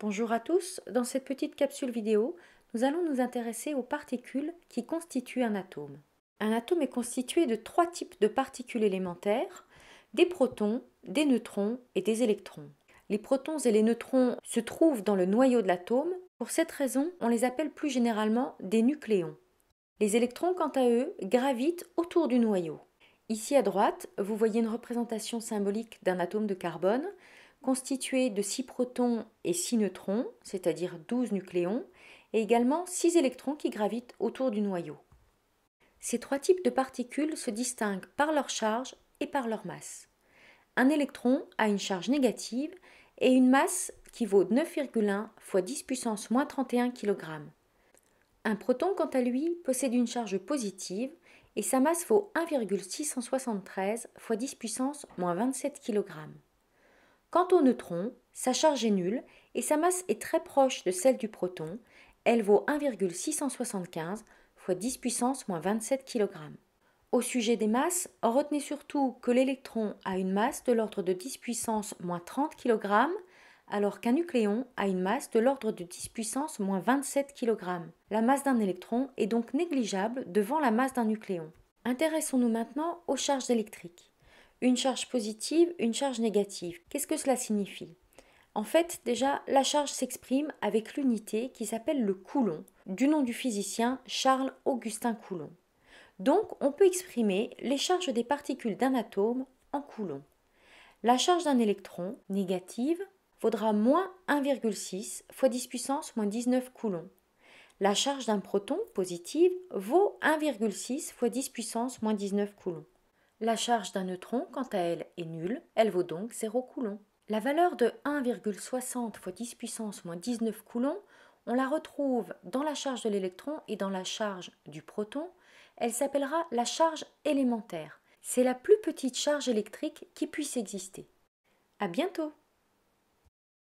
Bonjour à tous, dans cette petite capsule vidéo, nous allons nous intéresser aux particules qui constituent un atome. Un atome est constitué de trois types de particules élémentaires, des protons, des neutrons et des électrons. Les protons et les neutrons se trouvent dans le noyau de l'atome, pour cette raison on les appelle plus généralement des nucléons. Les électrons quant à eux gravitent autour du noyau. Ici à droite, vous voyez une représentation symbolique d'un atome de carbone, constitué de 6 protons et 6 neutrons, c'est-à-dire 12 nucléons, et également 6 électrons qui gravitent autour du noyau. Ces trois types de particules se distinguent par leur charge et par leur masse. Un électron a une charge négative et une masse qui vaut 9,1 fois 10 puissance moins 31 kg. Un proton, quant à lui, possède une charge positive et sa masse vaut 1,673 fois 10 puissance moins 27 kg. Quant au neutron, sa charge est nulle et sa masse est très proche de celle du proton. Elle vaut 1,675 fois 10 puissance moins 27 kg. Au sujet des masses, retenez surtout que l'électron a une masse de l'ordre de 10 puissance moins 30 kg, alors qu'un nucléon a une masse de l'ordre de 10 puissance moins 27 kg. La masse d'un électron est donc négligeable devant la masse d'un nucléon. Intéressons-nous maintenant aux charges électriques. Une charge positive, une charge négative. Qu'est-ce que cela signifie? En fait, déjà, la charge s'exprime avec l'unité qui s'appelle le coulomb, du nom du physicien Charles-Augustin Coulomb. Donc, on peut exprimer les charges des particules d'un atome en coulombs. La charge d'un électron, négative, vaudra moins 1,6 fois 10 puissance moins 19 coulombs. La charge d'un proton, positive, vaut 1,6 fois 10 puissance moins 19 coulombs. La charge d'un neutron, quant à elle, est nulle, elle vaut donc 0 coulomb. La valeur de 1,60 fois 10 puissance moins 19 coulombs, on la retrouve dans la charge de l'électron et dans la charge du proton. Elle s'appellera la charge élémentaire. C'est la plus petite charge électrique qui puisse exister. À bientôt!